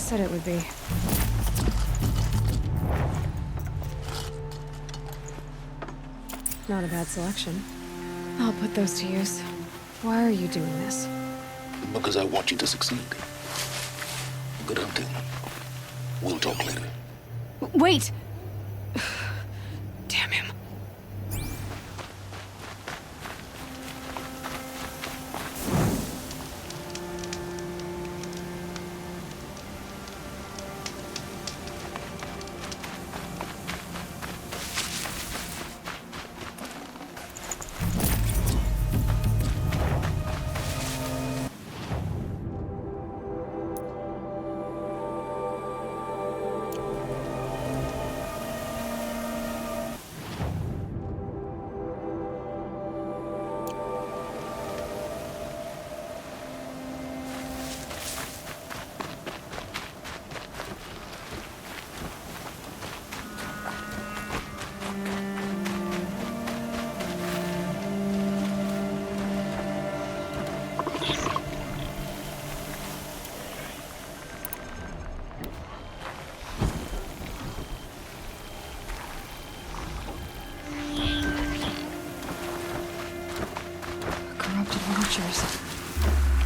said it would be. Not a bad selection. I'll put those to use. Why are you doing this? Because I want you to succeed. Good hunting. We'll talk later. Wait! Damn him.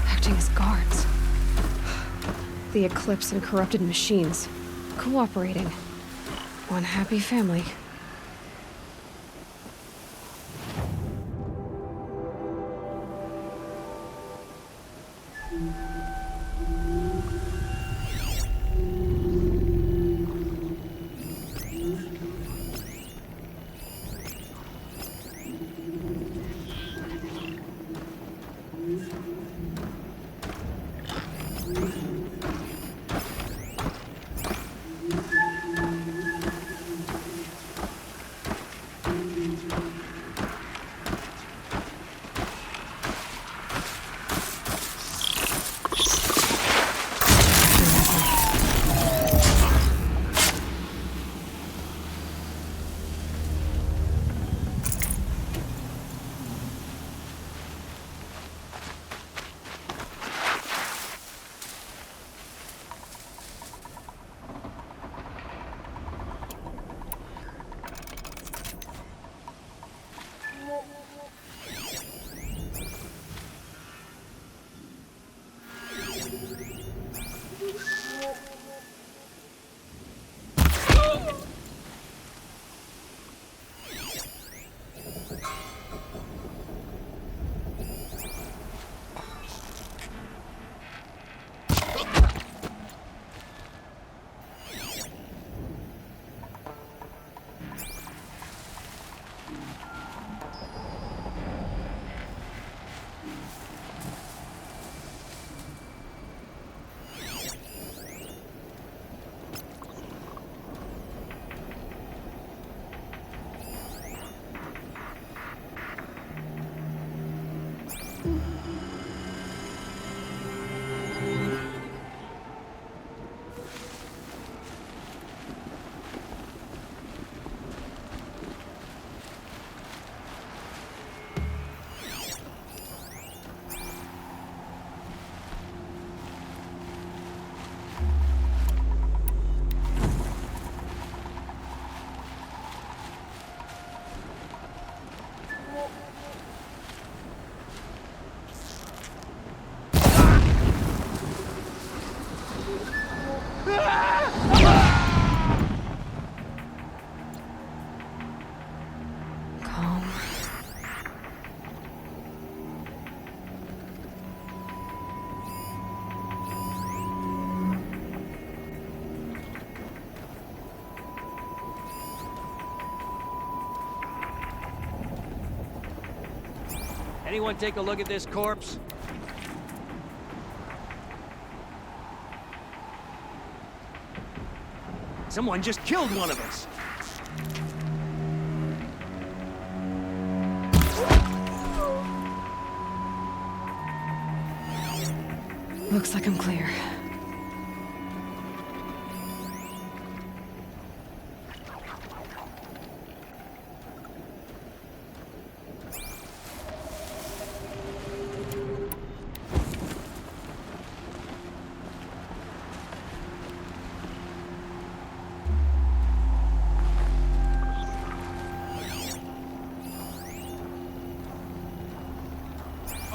Acting as guards. The Eclipse and corrupted machines. Cooperating. One happy family. Anyone take a look at this corpse? Someone just killed one of us! Looks like I'm clear.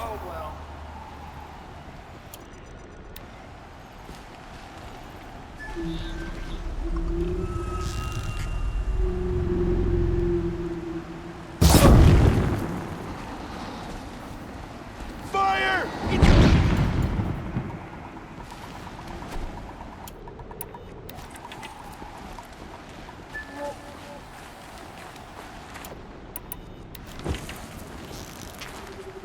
Oh well. Fire!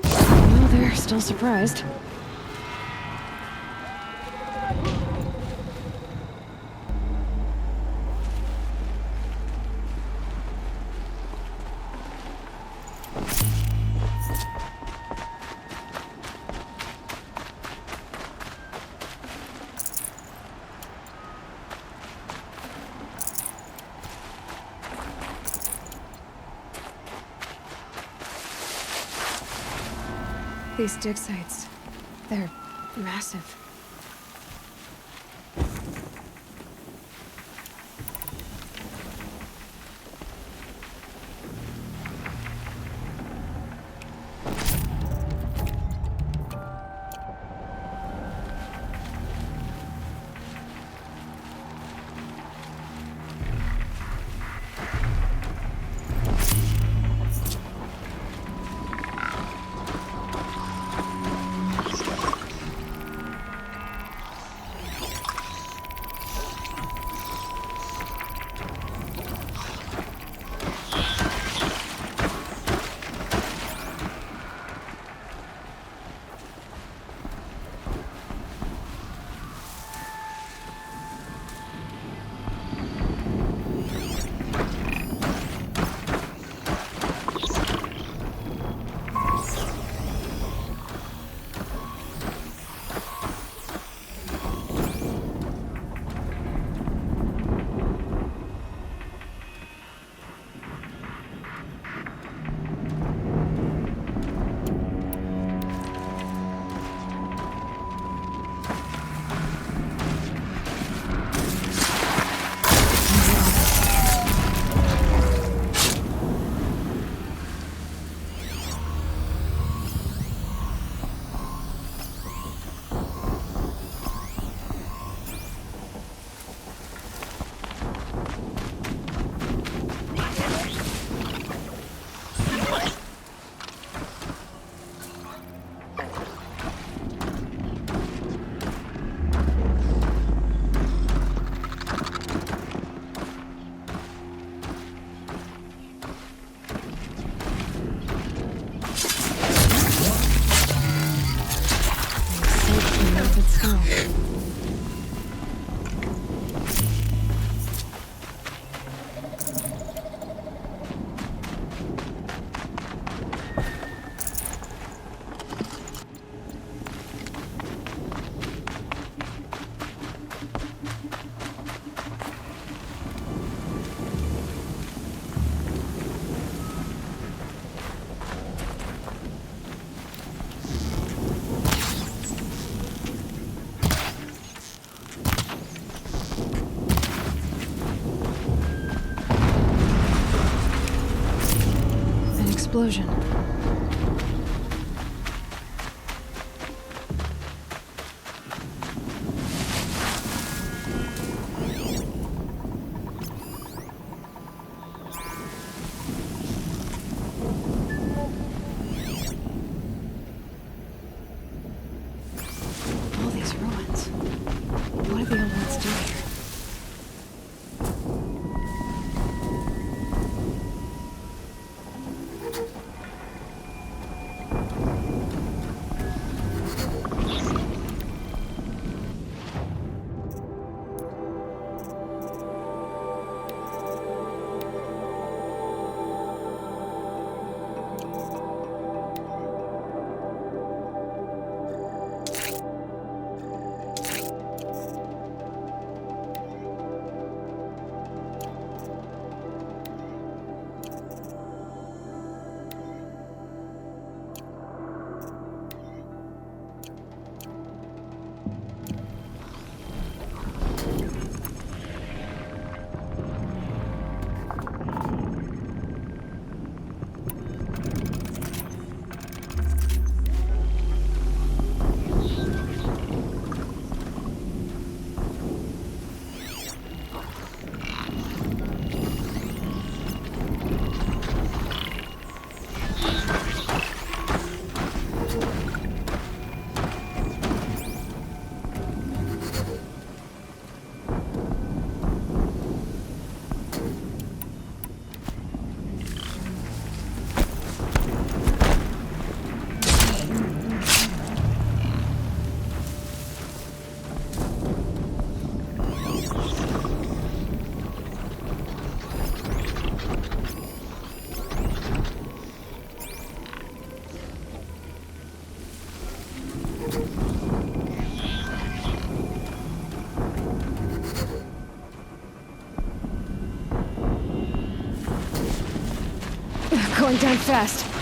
Well, they're still surprised. These dig sites, they're massive. Explosion. All these ruins. What did the old ones do here? Going down fast.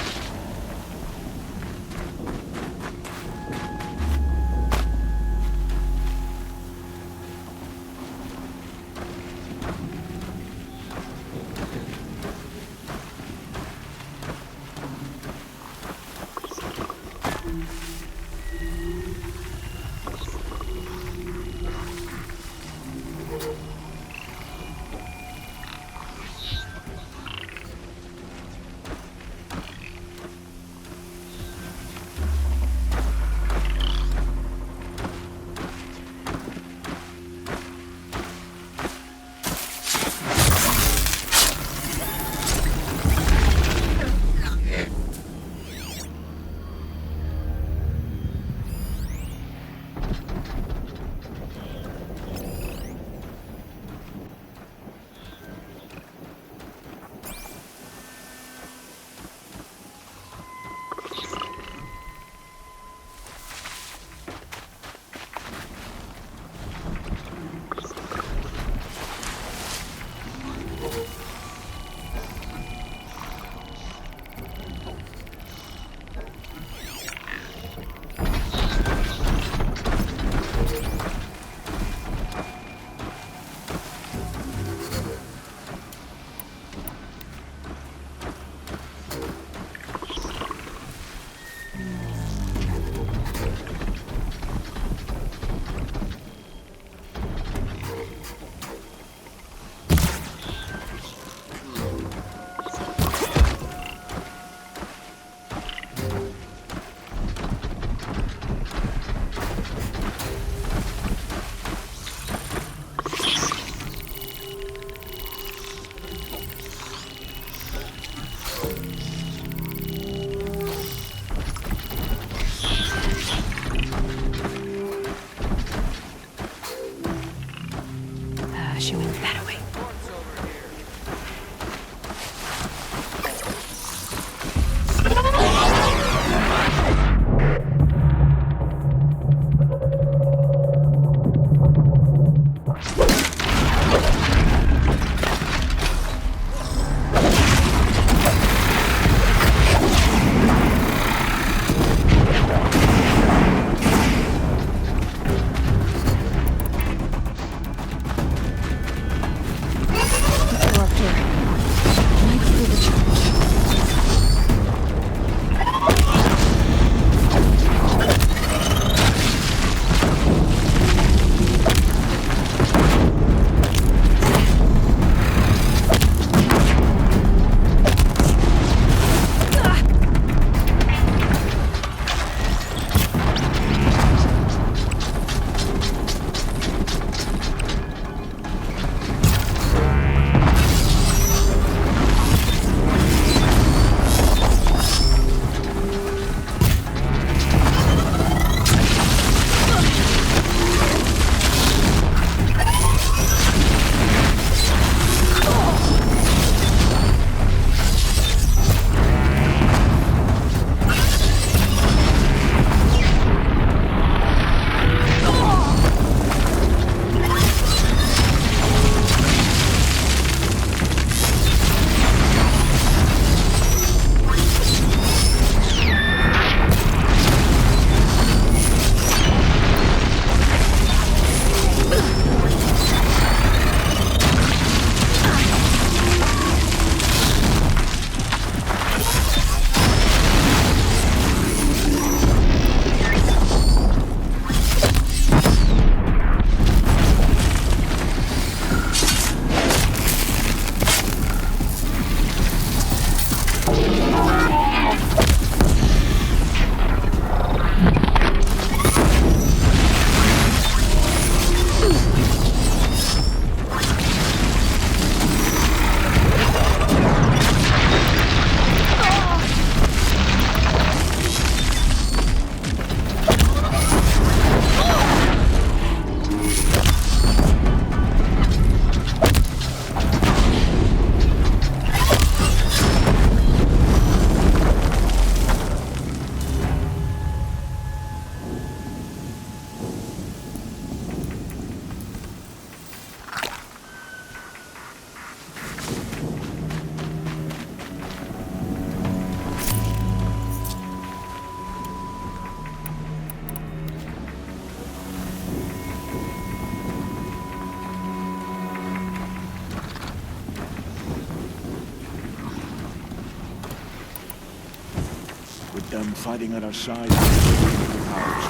them fighting at our side. Powers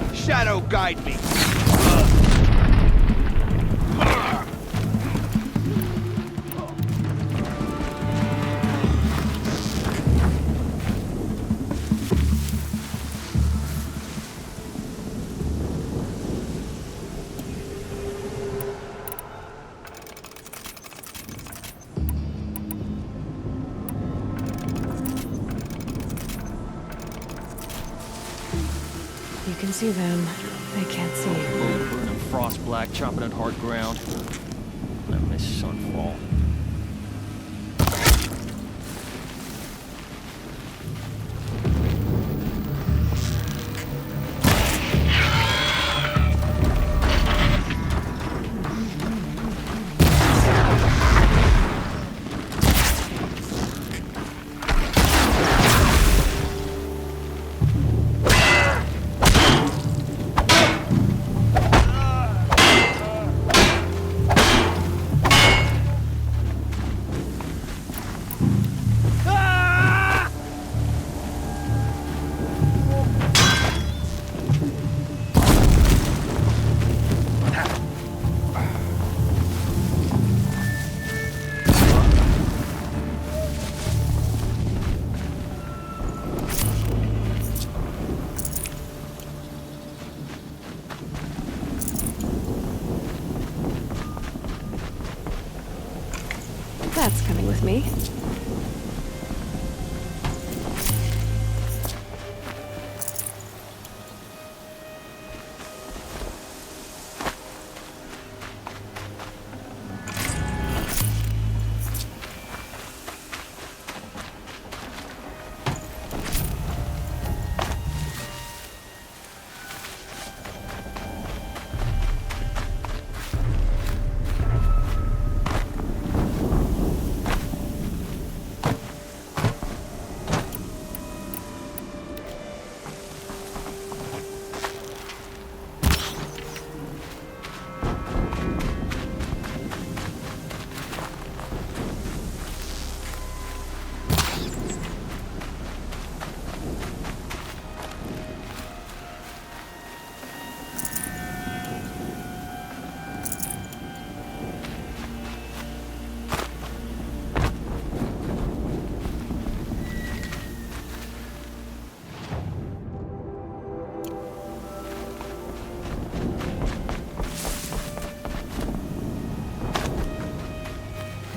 don't Shadow guide me. You can see them. They can't see you. Burning frost black, chopping at hard ground. I miss Sunfall. That's coming with me.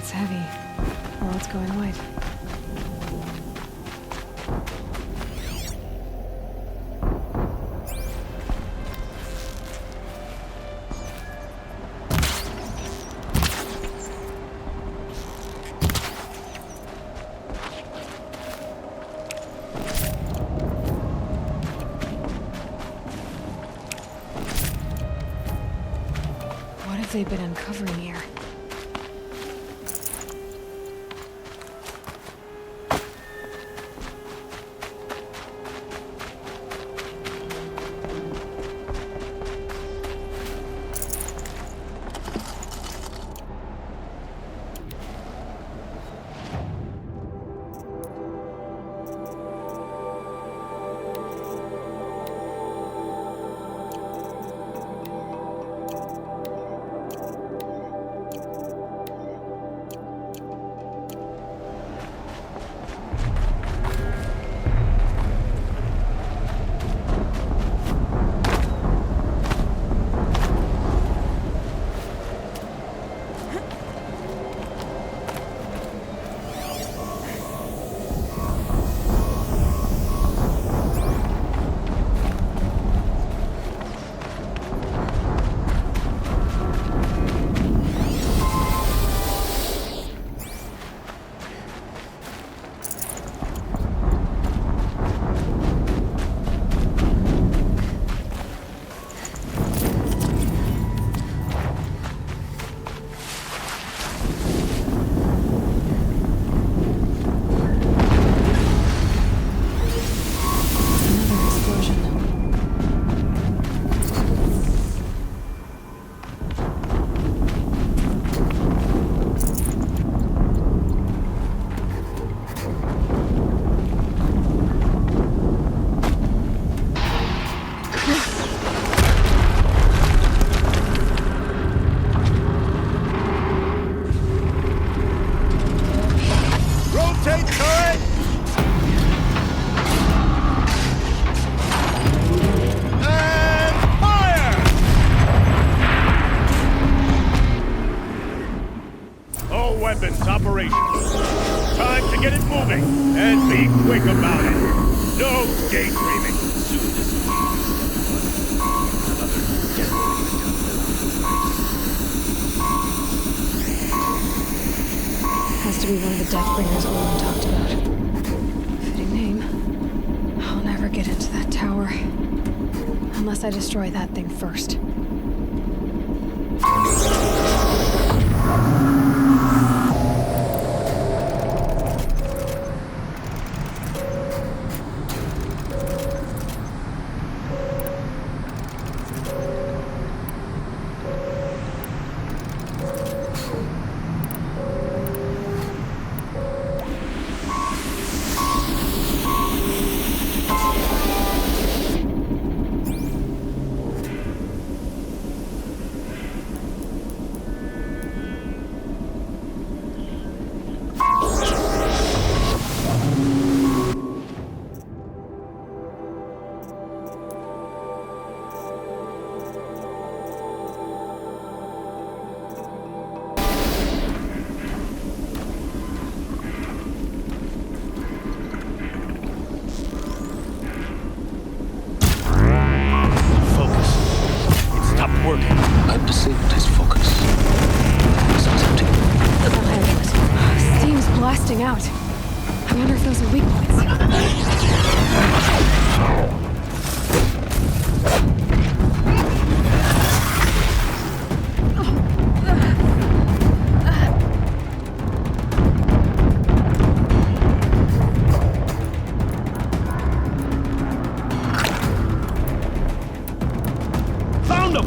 It's heavy. Or it's going white. What have they been uncovering here? get it moving, and be quick about it. No daydreaming. Has to be one of the Deathbringers Olin talked about. Fitting name. I'll never get into that tower. Unless I destroy that thing first. I've disabled his focus. Sounds empty. Steam's blasting out. I wonder if those are weak points. Found him!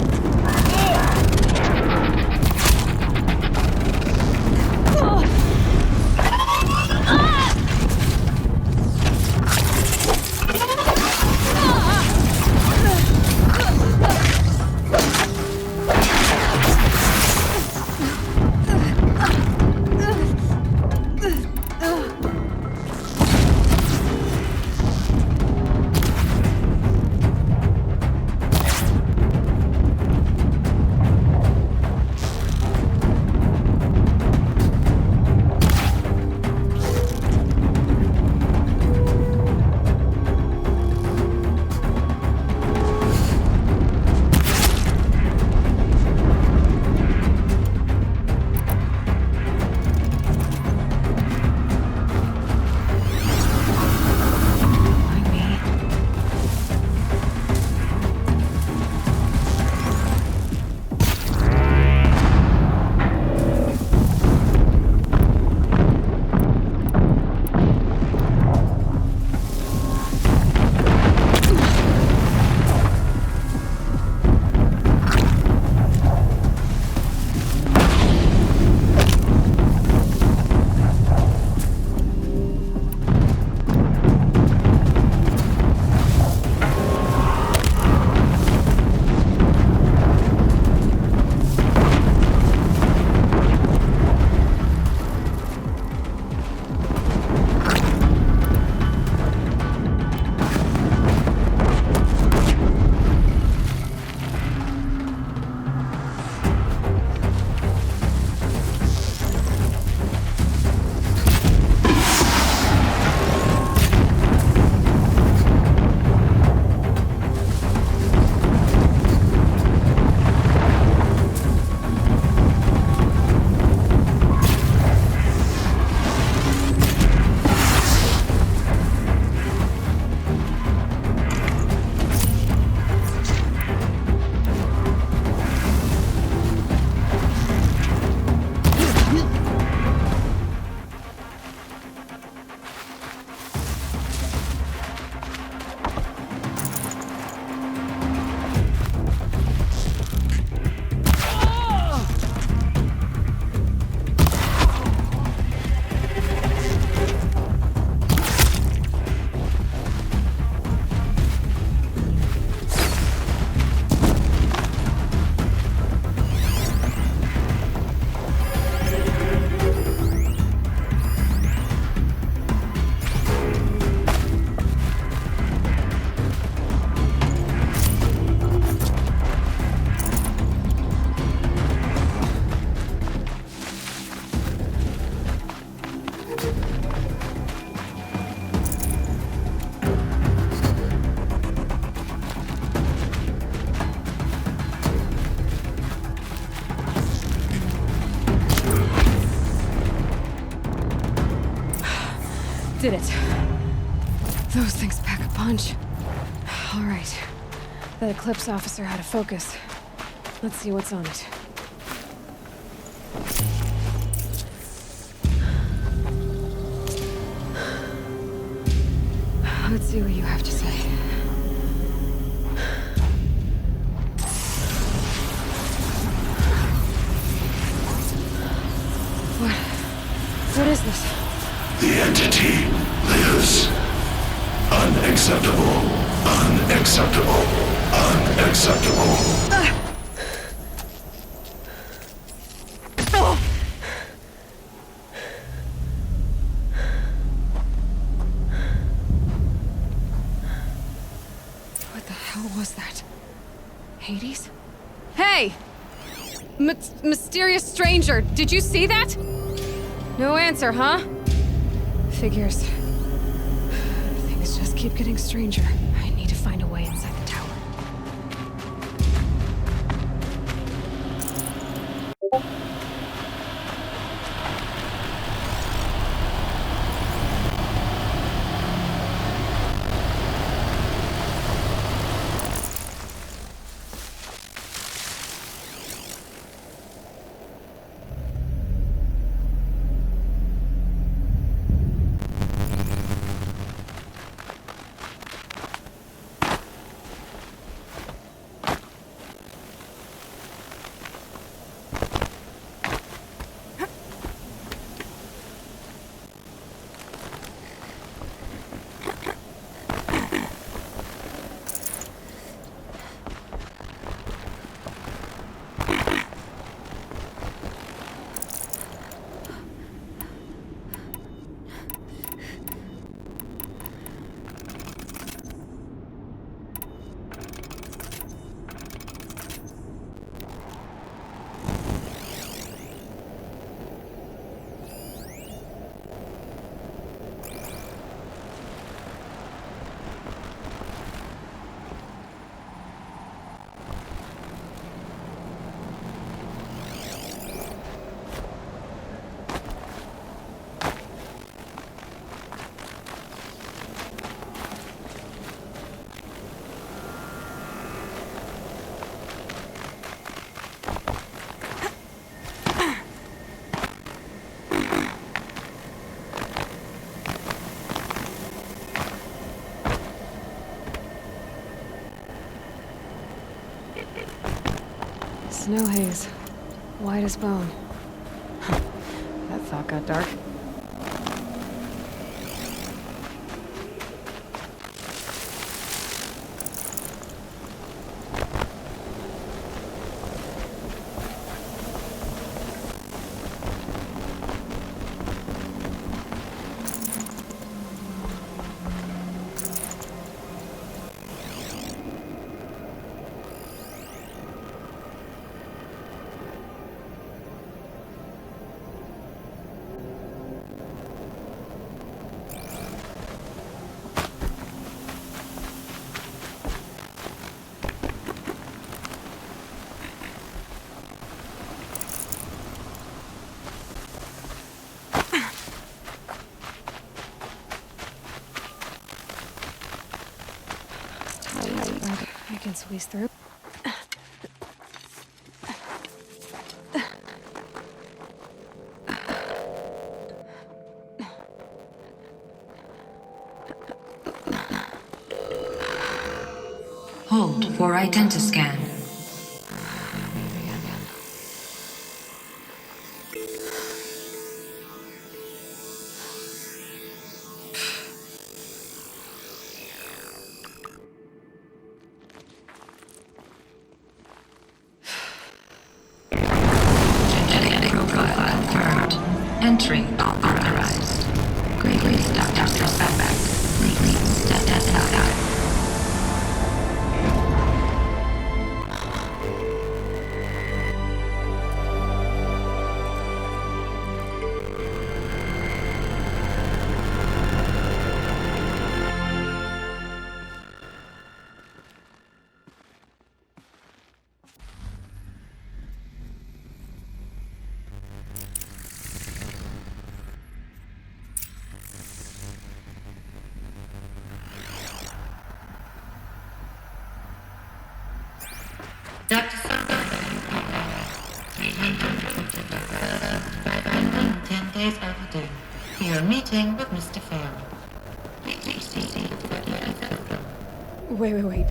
did it. Those things pack a punch. All right. That Eclipse officer had a focus. Let's see what's on it. Let's see what you have to say. What is this? The entity lives. Unacceptable. Unacceptable. Unacceptable. What the hell was that? Hades? Hey! Mysterious stranger, did you see that? No answer, huh? Figures. Things just keep getting stranger. I need to find a way inside the tower. Snow haze. White as bone. That thought got dark. I can squeeze through. Hold for identiscan. Genetic profile confirmed. Entry authorized. Greatly Dr. Suspect. Dr. Sarbanes, 310 days overdue. Your meeting with Mr. Farrell. Wait.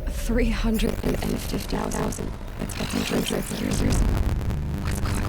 350,000. That's 100 years. What's going on?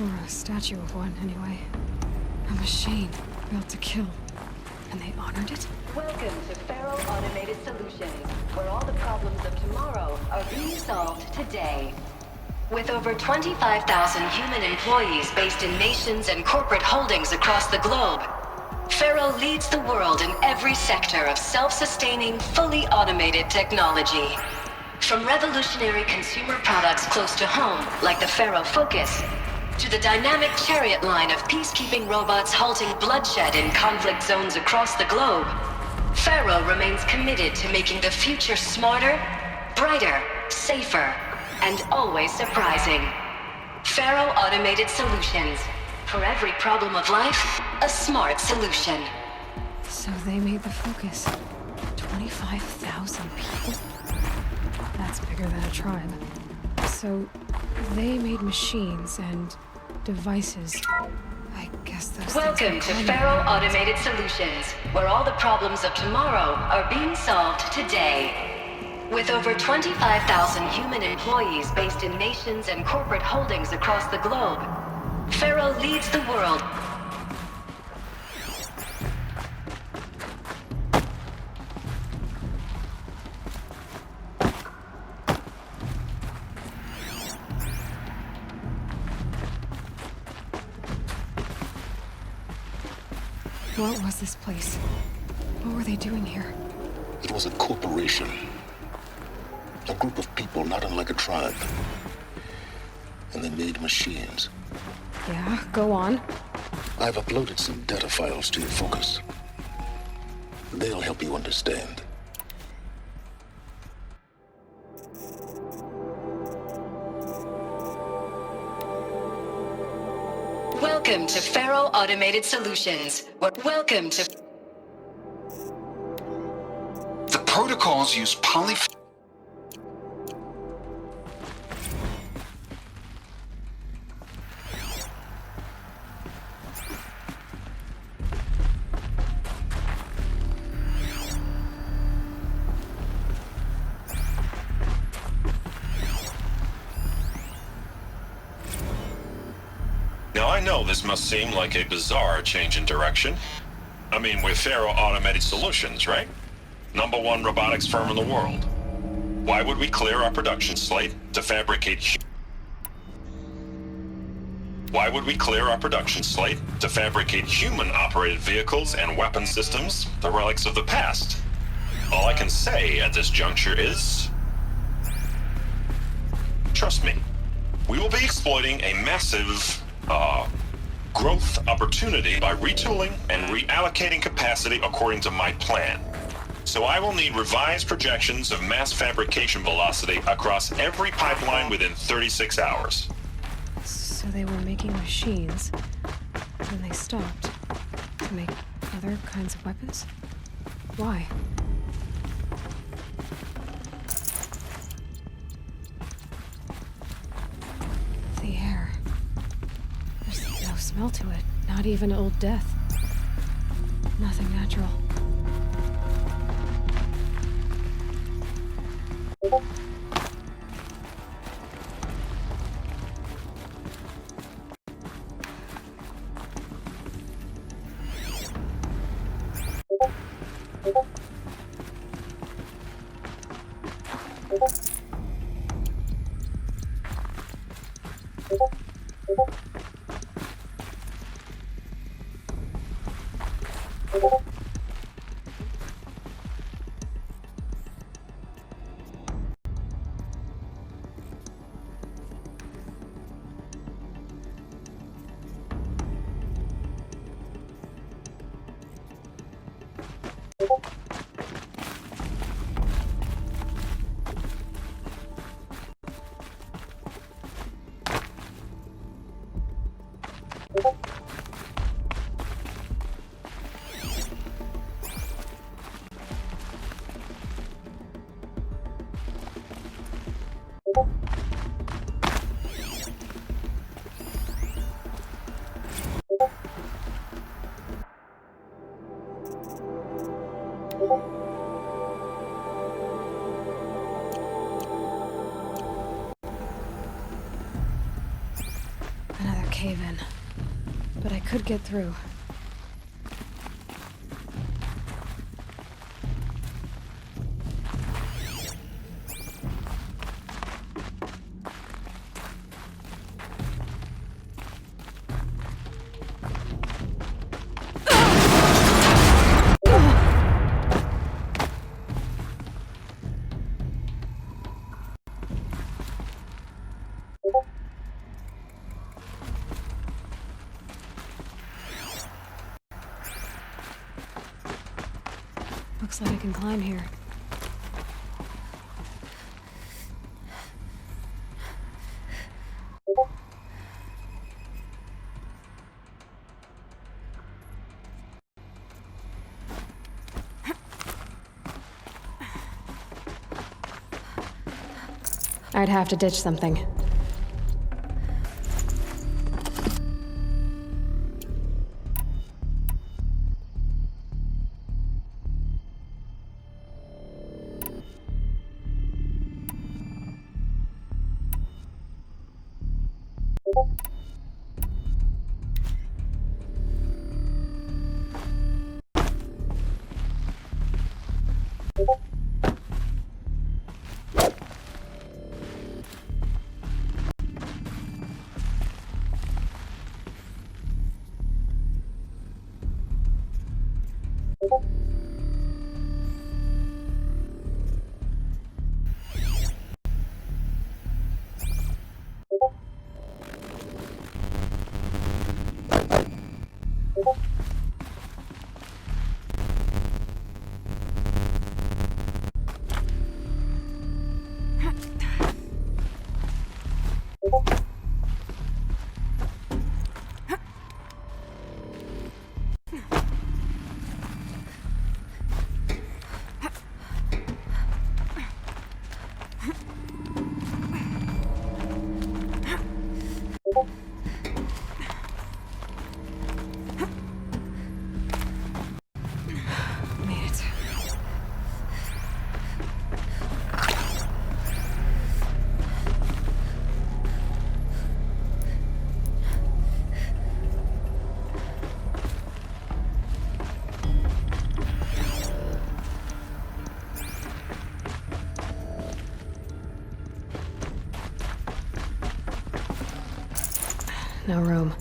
Or a statue of one, anyway. A machine built to kill. And they honored it? Welcome to Faro Automated Solutions, where all the problems of tomorrow are being solved today. With over 25,000 human employees based in nations and corporate holdings across the globe, Faro leads the world in every sector of self-sustaining, fully automated technology. From revolutionary consumer products close to home, like the Faro Focus, to the dynamic Chariot line of peacekeeping robots halting bloodshed in conflict zones across the globe, Faro remains committed to making the future smarter, brighter, safer, and always surprising. Faro Automated Solutions. For every problem of life, a smart solution. So they made the Focus. 25,000 people? That's bigger than a tribe. So they made machines and devices. I guess those Welcome to Faro Automated Solutions, where all the problems of tomorrow are being solved today. With over 25,000 human employees based in nations and corporate holdings across the globe, Faro leads the world. What was this place? What were they doing here? It was a corporation. A group of people not unlike a tribe. And they made machines. Yeah, go on. I've uploaded some data files to your Focus. They'll help you understand. Welcome to Faro Automated Solutions. Welcome to... The protocols use Now, I know this must seem like a bizarre change in direction. I mean, we're Faro Automated Solutions, right? #1 robotics firm in the world. Why would we clear our production slate to fabricate human-operated vehicles and weapon systems, the relics of the past? All I can say at this juncture is... trust me, we will be exploiting a massive, growth opportunity by retooling and reallocating capacity according to my plan. So I will need revised projections of mass fabrication velocity across every pipeline within 36 hours. So they were making machines, and they stopped to make other kinds of weapons? Why? The air. There's no smell to it. Not even Old Death. Nothing natural. Another cave-in. But I could get through. Looks like I can climb here. I'd have to ditch something. No room.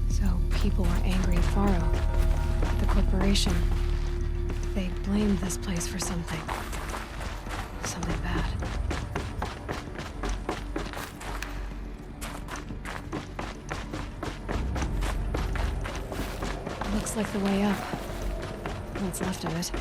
So people are angry at Faro. The corporation. They blamed this place for something. Something bad. Looks like the way up. What's left of it.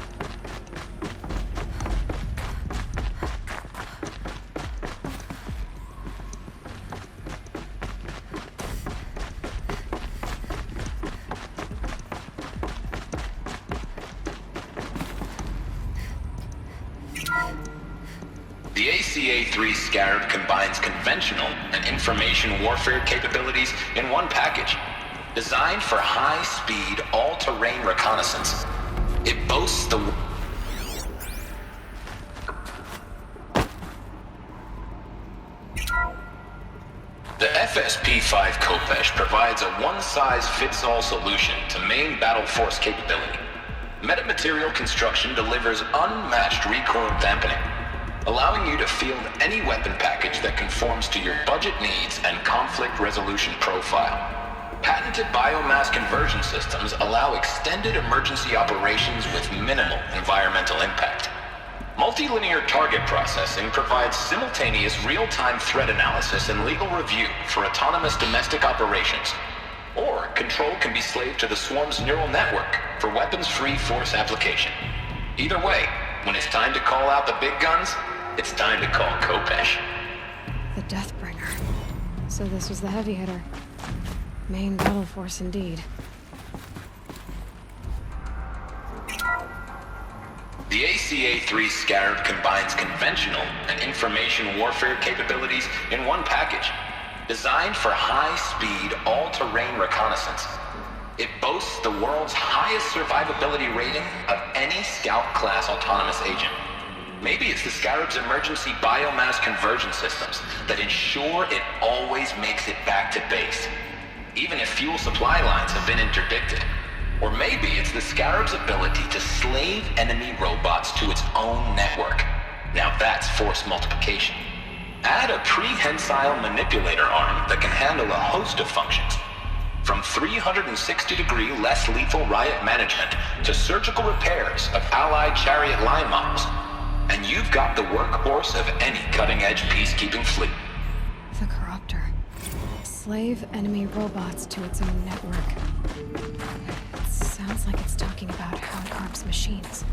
The ACA-3 Scarab combines conventional and information warfare capabilities in one package. Designed for high-speed, all-terrain reconnaissance. It boasts the... The FSP-5 Khopesh provides a one-size-fits-all solution to main battle force capability. Metamaterial construction delivers unmatched recoil dampening, allowing you to field any weapon package that conforms to your budget needs and conflict resolution profile. Patented biomass conversion systems allow extended emergency operations with minimal environmental impact. Multilinear target processing provides simultaneous real-time threat analysis and legal review for autonomous domestic operations. Or control can be slaved to the Swarm's neural network for weapons-free force application. Either way, when it's time to call out the big guns, it's time to call Khopesh. The Deathbringer. So this was the heavy hitter. Main battle force indeed. The ACA-3 Scarab combines conventional and information warfare capabilities in one package. Designed for high-speed, all-terrain reconnaissance. It boasts the world's highest survivability rating of any Scout-class autonomous agent. Maybe it's the Scarab's emergency biomass conversion systems that ensure it always makes it back to base, even if fuel supply lines have been interdicted. Or maybe it's the Scarab's ability to slave enemy robots to its own network. Now that's force multiplication. Add a prehensile manipulator arm that can handle a host of functions, from 360-degree less lethal riot management to surgical repairs of Allied chariot line models, and you've got the workhorse of any cutting-edge peacekeeping fleet. The Corruptor. Slave enemy robots to its own network. It sounds like it's talking about how it corrupts machines.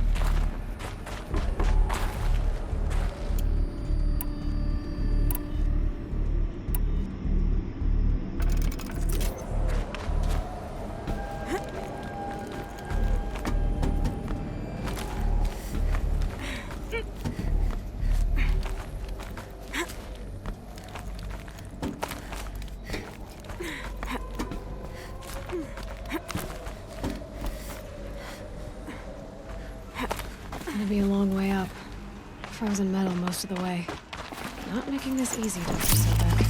Gonna be a long way up. Frozen metal most of the way. Not making this easy, Dr. Sobek.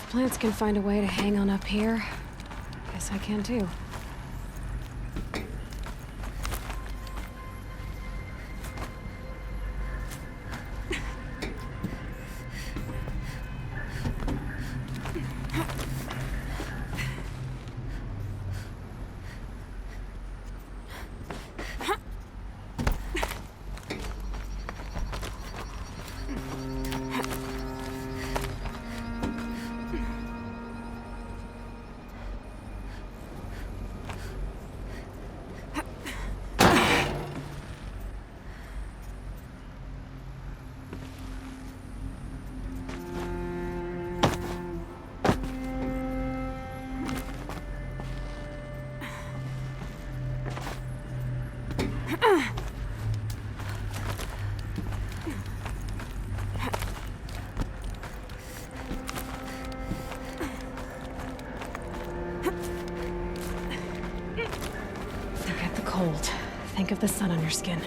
Plants can find a way to hang on up here. Guess I can too. cold. Think of the sun on your skin.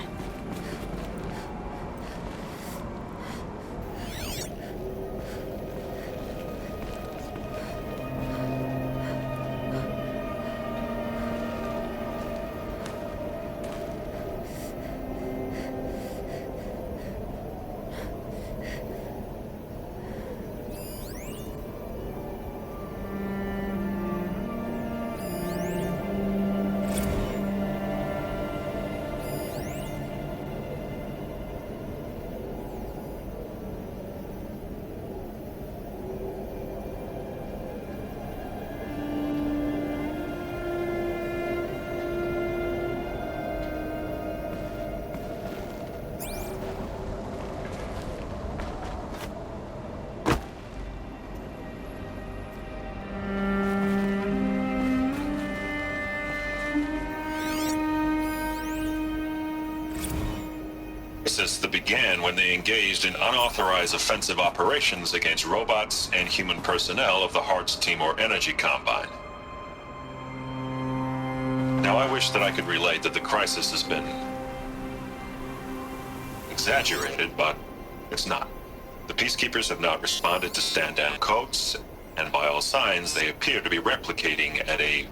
That began when they engaged in unauthorized offensive operations against robots and human personnel of the Hearts Timor Energy Combine. Now, I wish that I could relate that the crisis has been exaggerated, but it's not. The Peacekeepers have not responded to stand-down codes, and by all signs, they appear to be replicating at a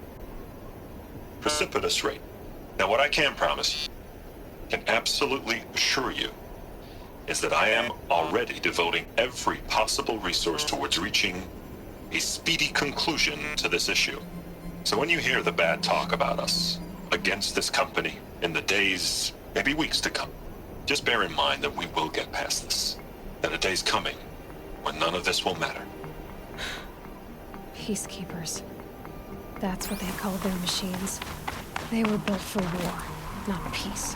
precipitous rate. Now, what I can promise, can absolutely assure you, is that I am already devoting every possible resource towards reaching a speedy conclusion to this issue. So when you hear the bad talk about us against this company in the days, maybe weeks to come, just bear in mind that we will get past this. That a day's coming when none of this will matter. Peacekeepers. That's what they called their machines. They were built for war, not peace.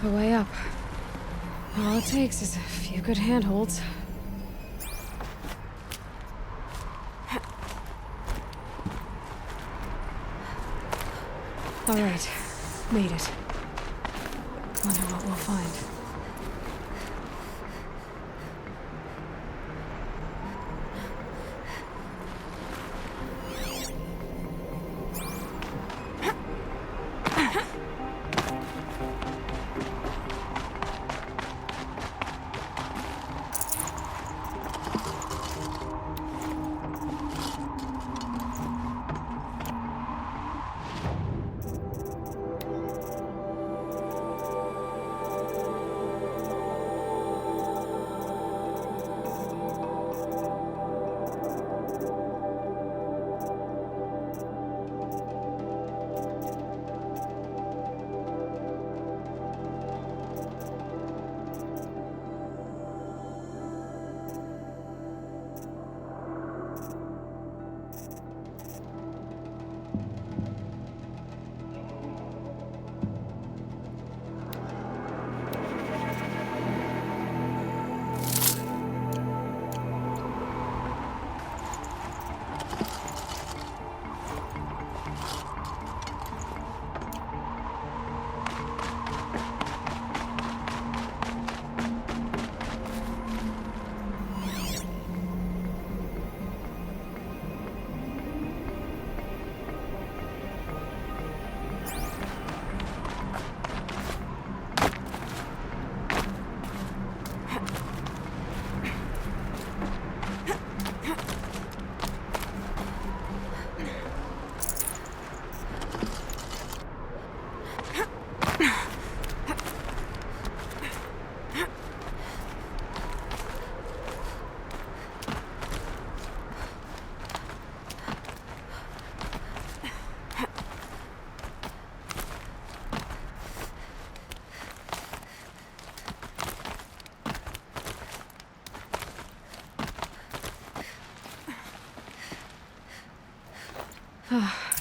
A way up. All it takes is a few good handholds. All right, made it. Wonder what we'll find.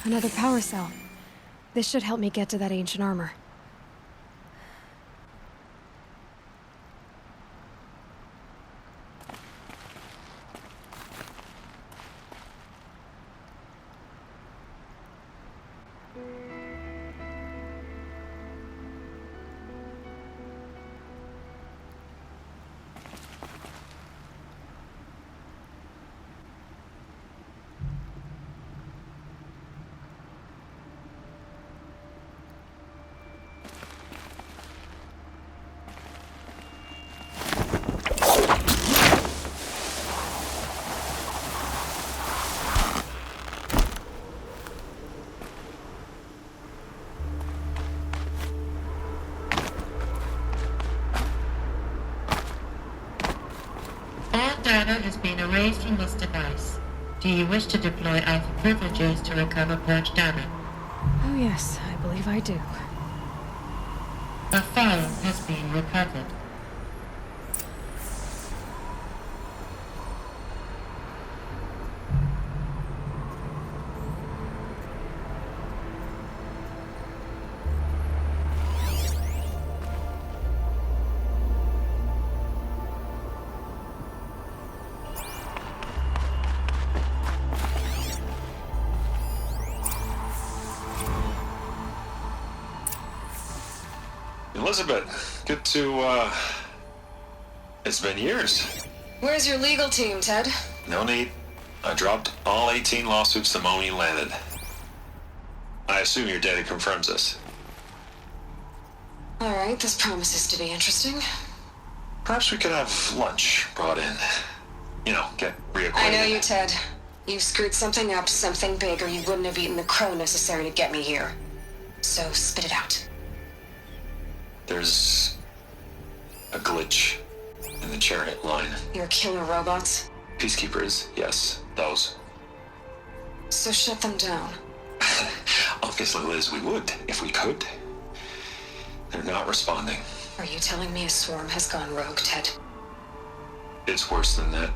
Another power cell. This should help me get to that ancient armor. Data has been erased from this device. Do you wish to deploy Alpha privileges to recover purged data? Oh yes, I believe I do. A file has been recovered. Elizabeth, good to, it's been years. Where's your legal team, Ted? No need. I dropped all 18 lawsuits the moment you landed. I assume your data confirms this. Alright, this promises to be interesting. Perhaps we could have lunch brought in. You know, get reacquainted. I know you, Ted. You've screwed something up, something big, or you wouldn't have eaten the crow necessary to get me here. So spit it out. There's a glitch in the chariot line. Your killer robots? Peacekeepers, yes, those. So shut them down. Obviously, Liz, we would, if we could. They're not responding. Are you telling me a swarm has gone rogue, Ted? It's worse than that.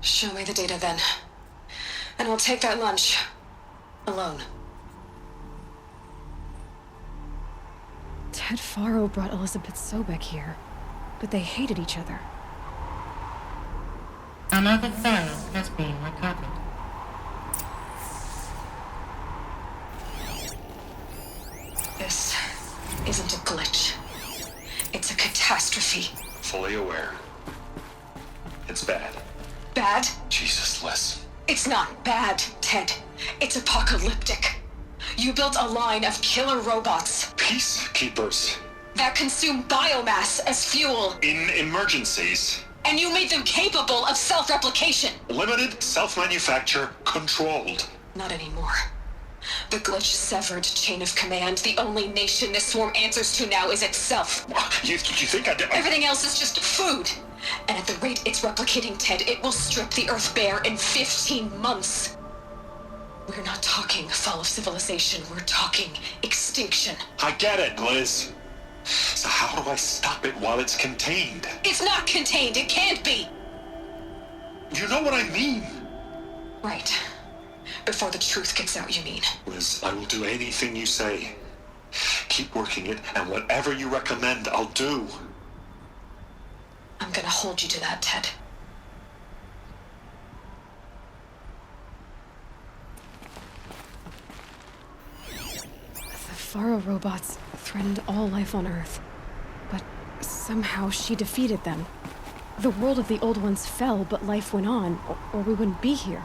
Show me the data then. And I'll take that lunch. Alone. Ted Faro brought Elizabeth Sobek here, but they hated each other. Another file has been recovered. This isn't a glitch. It's a catastrophe. Fully aware. It's bad. Bad? Jesus, Liz. It's not bad, Ted. It's apocalyptic. You built a line of killer robots Peacekeepers. that consume biomass as fuel, In emergencies. and you made them capable of self-replication. Limited, self-manufacture, controlled. Not anymore. The glitch severed chain of command. The only nation this swarm answers to now is itself. You think I did? Everything else is just food. And at the rate it's replicating, Ted, it will strip the Earth bare in 15 months. We're not talking fall of civilization. We're talking extinction. I get it, Liz. So how do I stop it while it's contained? It's not contained. It can't be. You know what I mean. Right. Before the truth gets out, you mean? Liz, I will do anything you say. Keep working it, and whatever you recommend, I'll do. I'm gonna hold you to that, Ted. The Faro robots threatened all life on Earth, but somehow she defeated them. The world of the old ones fell, but life went on, or we wouldn't be here.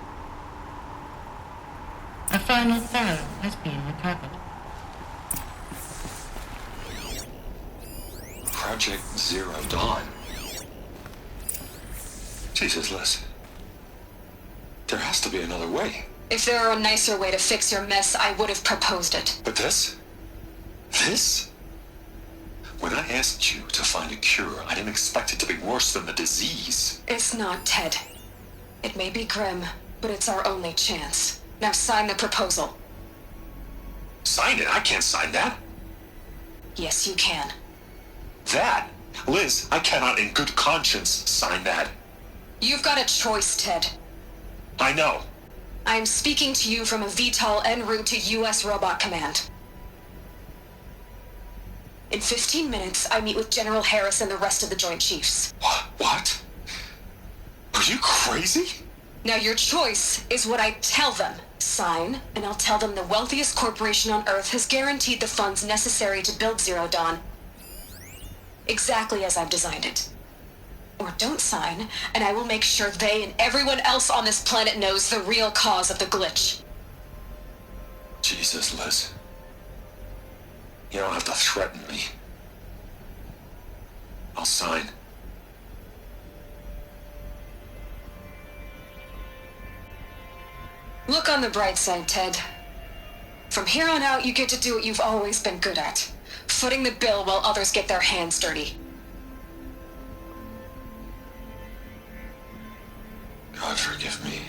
A final file has been recovered. Project Zero Dawn. Jesus, Liz. There has to be another way. If there were a nicer way to fix your mess, I would have proposed it. But this? This? When I asked you to find a cure, I didn't expect it to be worse than the disease. It's not, Ted. It may be grim, but it's our only chance. Now sign the proposal. Sign it? I can't sign that. Yes, you can. That? Liz, I cannot in good conscience sign that. You've got a choice, Ted. I know. I'm speaking to you from a VTOL en route to U.S. Robot Command. In 15 minutes, I meet with General Harris and the rest of the Joint Chiefs. What? Are you crazy? Now your choice is what I tell them. Sign, and I'll tell them the wealthiest corporation on Earth has guaranteed the funds necessary to build Zero Dawn. Exactly as I've designed it. Or don't sign, and I will make sure they and everyone else on this planet knows the real cause of the glitch. Jesus, Liz. You don't have to threaten me. I'll sign. Look on the bright side, Ted. From here on out, you get to do what you've always been good at. Footing the bill while others get their hands dirty. God forgive me.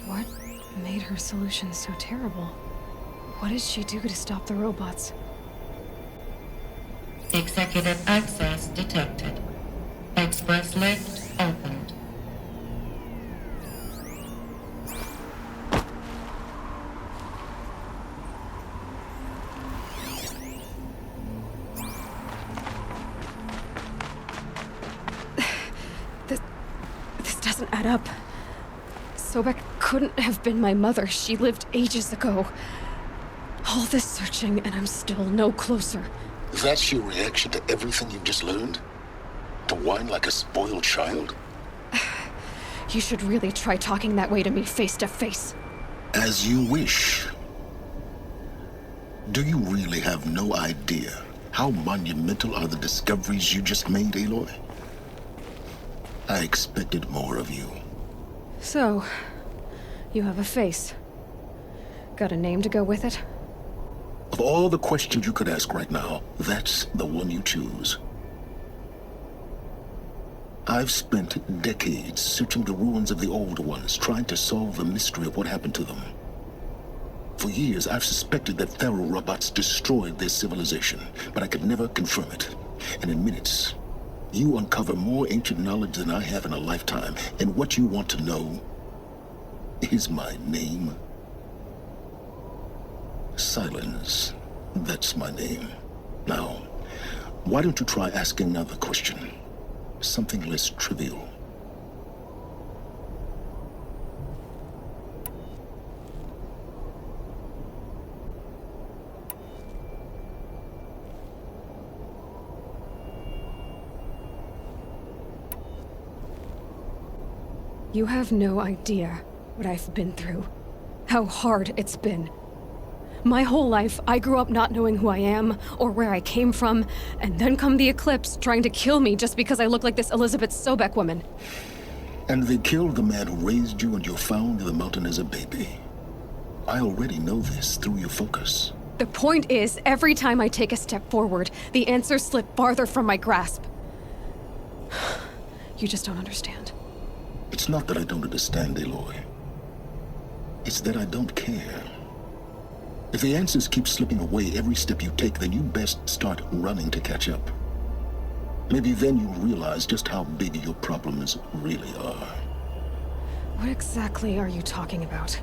What made her solution so terrible? What did she do to stop the robots? Executive access detected. Express lift opened. This doesn't add up. Sobek couldn't have been my mother. She lived ages ago. All this searching, and I'm still no closer. That's your reaction to everything you've just learned? To whine like a spoiled child? You should really try talking that way to me face to face. As you wish. Do you really have no idea how monumental are the discoveries you just made, Aloy? I expected more of you. So, you have a face. Got a name to go with it? Of all the questions you could ask right now, that's the one you choose. I've spent decades searching the ruins of the old ones, trying to solve the mystery of what happened to them. For years, I've suspected that Faro robots destroyed their civilization, but I could never confirm it. And in minutes, you uncover more ancient knowledge than I have in a lifetime. And what you want to know is my name. Silence. That's my name. Now, why don't you try asking another question? Something less trivial. You have no idea what I've been through. How hard it's been. My whole life, I grew up not knowing who I am or where I came from, and then come the Eclipse trying to kill me just because I look like this Elizabeth Sobek woman. And they killed the man who raised you and you found in the mountain as a baby. I already know this through your focus. The point is, every time I take a step forward, the answers slip farther from my grasp. You just don't understand. It's not that I don't understand, Aloy. It's that I don't care. If the answers keep slipping away every step you take, then you best start running to catch up. Maybe then you'll realize just how big your problems really are. What exactly are you talking about?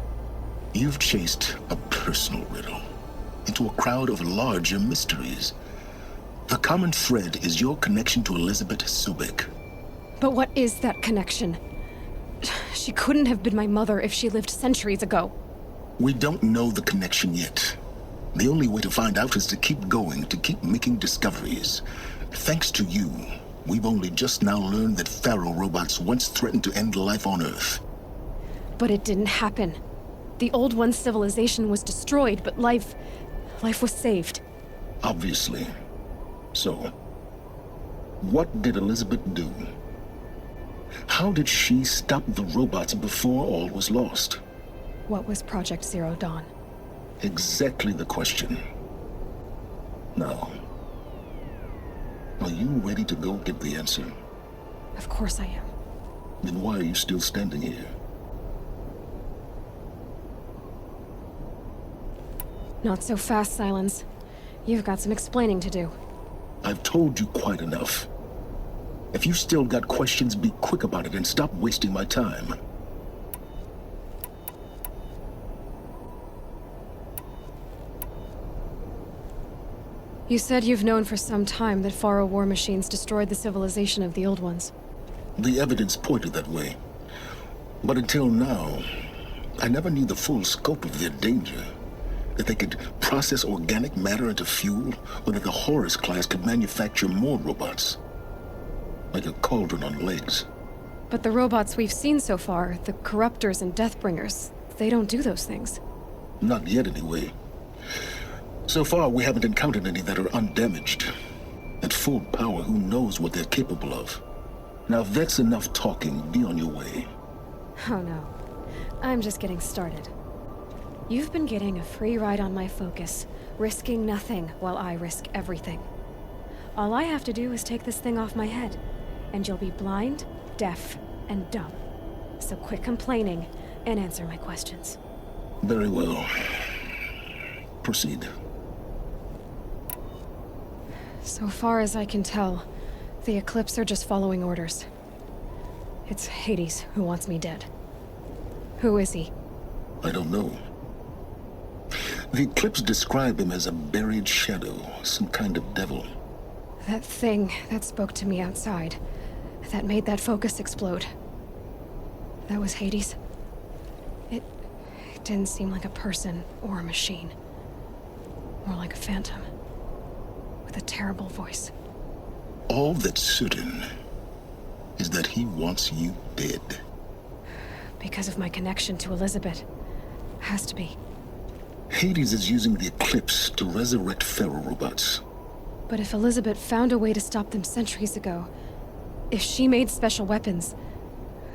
You've chased a personal riddle into a crowd of larger mysteries. The common thread is your connection to Elizabeth Sobek. But what is that connection? She couldn't have been my mother if she lived centuries ago. We don't know the connection yet. The only way to find out is to keep going, to keep making discoveries. Thanks to you, we've only just now learned that Faro robots once threatened to end life on Earth. But it didn't happen. The Old One's civilization was destroyed, but life was saved. Obviously. So, what did Elizabeth do? How did she stop the robots before all was lost? What was Project Zero Dawn? Exactly the question. Now, are you ready to go get the answer? Of course I am. Then why are you still standing here? Not so fast, Silence. You've got some explaining to do. I've told you quite enough. If you still got questions, be quick about it and stop wasting my time. You said you've known for some time that Faro war machines destroyed the civilization of the Old Ones. The evidence pointed that way. But until now, I never knew the full scope of their danger. That they could process organic matter into fuel, or that the Horus class could manufacture more robots. Like a cauldron on legs. But the robots we've seen so far, the Corruptors and Deathbringers, they don't do those things. Not yet, anyway. So far, we haven't encountered any that are undamaged. At full power, who knows what they're capable of? Now, if that's enough talking, be on your way. Oh no. I'm just getting started. You've been getting a free ride on my focus, risking nothing while I risk everything. All I have to do is take this thing off my head, and you'll be blind, deaf, and dumb. So quit complaining and answer my questions. Very well. Proceed. So far as I can tell, the Eclipse are just following orders. It's Hades who wants me dead. Who is he? I don't know. The Eclipse describe him as a buried shadow, some kind of devil. That thing that spoke to me outside, that made that focus explode. That was Hades. It didn't seem like a person or a machine. More like a phantom. With a terrible voice. All that's certain is that he wants you dead. Because of my connection to Elizabeth. Has to be. Hades is using the Eclipse to resurrect Faro robots. But if Elizabeth found a way to stop them centuries ago, if she made special weapons,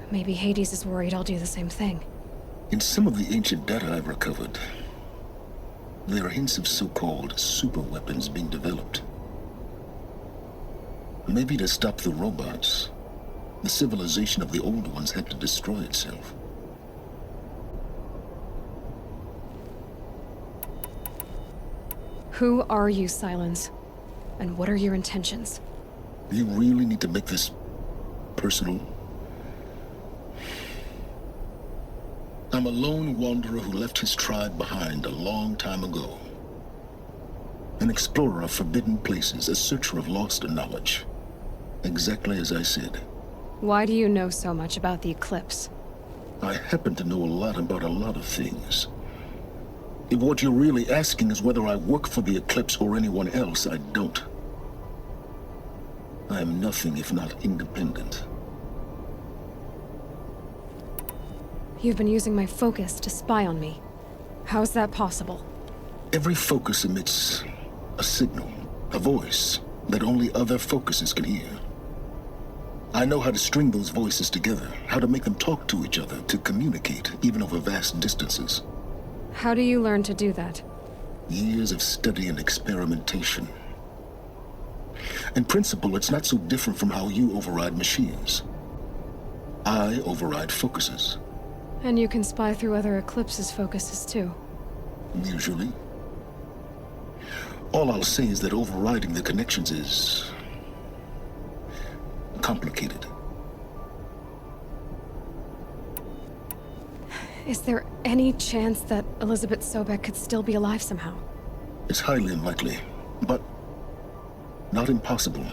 maybe Hades is worried I'll do the same thing. In some of the ancient data I've recovered, there are hints of so-called super weapons being developed. Maybe to stop the robots, the civilization of the old ones had to destroy itself. Who are you, Silence? And what are your intentions? You really need to make this personal? I'm a lone wanderer who left his tribe behind a long time ago. An explorer of forbidden places, a searcher of lost knowledge. Exactly as I said. Why do you know so much about the Eclipse? I happen to know a lot about a lot of things. If what you're really asking is whether I work for the Eclipse or anyone else, I don't. I am nothing if not independent. You've been using my focus to spy on me. How's that possible? Every focus emits a signal, a voice that only other focuses can hear. I know how to string those voices together, how to make them talk to each other, to communicate, even over vast distances. How do you learn to do that? Years of study and experimentation. In principle, it's not so different from how you override machines. I override focuses. And you can spy through other Eclipse's focuses too. Usually. All I'll say is that overriding the connections is complicated. Is there any chance that Elizabeth Sobek could still be alive somehow? It's highly unlikely, but not impossible.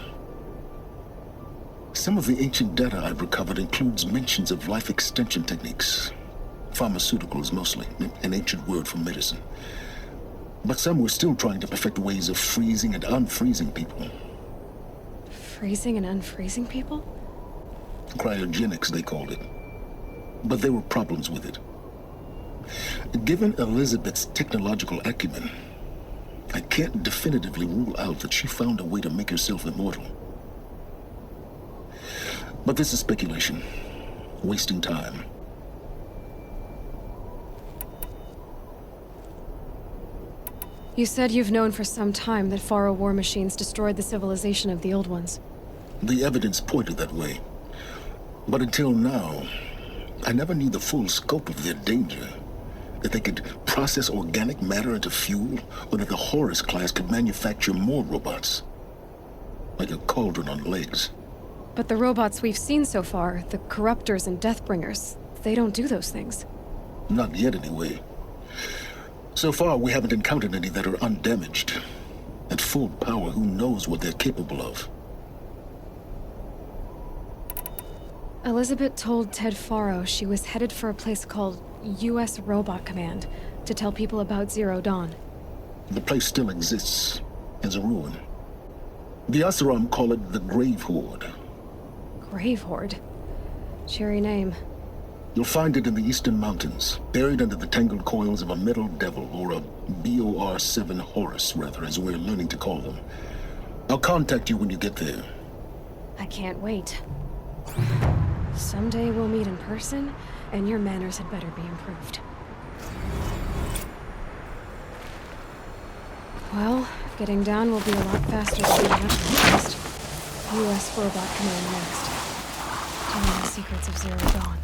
Some of the ancient data I've recovered includes mentions of life extension techniques. Pharmaceuticals mostly, an ancient word for medicine. But some were still trying to perfect ways of freezing and unfreezing people. Freezing and unfreezing people? Cryogenics, they called it. But there were problems with it. Given Elizabeth's technological acumen, I can't definitively rule out that she found a way to make herself immortal. But this is speculation. Wasting time. You said you've known for some time that Faro war machines destroyed the civilization of the old ones. The evidence pointed that way. But until now, I never knew the full scope of their danger. That they could process organic matter into fuel, or that the Horus class could manufacture more robots. Like a cauldron on legs. But the robots we've seen so far, the Corruptors and Deathbringers, they don't do those things. Not yet, anyway. So far, we haven't encountered any that are undamaged. At full power, who knows what they're capable of? Elizabeth told Ted Faro she was headed for a place called U.S. Robot Command to tell people about Zero Dawn. The place still exists, as a ruin. The Asaram call it the Grave Horde. Grave Horde? Cheery name. You'll find it in the Eastern Mountains, buried under the tangled coils of a Metal Devil, or a BOR-7 Horus, rather, as we're learning to call them. I'll contact you when you get there. I can't wait. Someday we'll meet in person, and your manners had better be improved. Well, getting down will be a lot faster than getting up first. U.S. Robot Command next. Telling the secrets of Zero Dawn.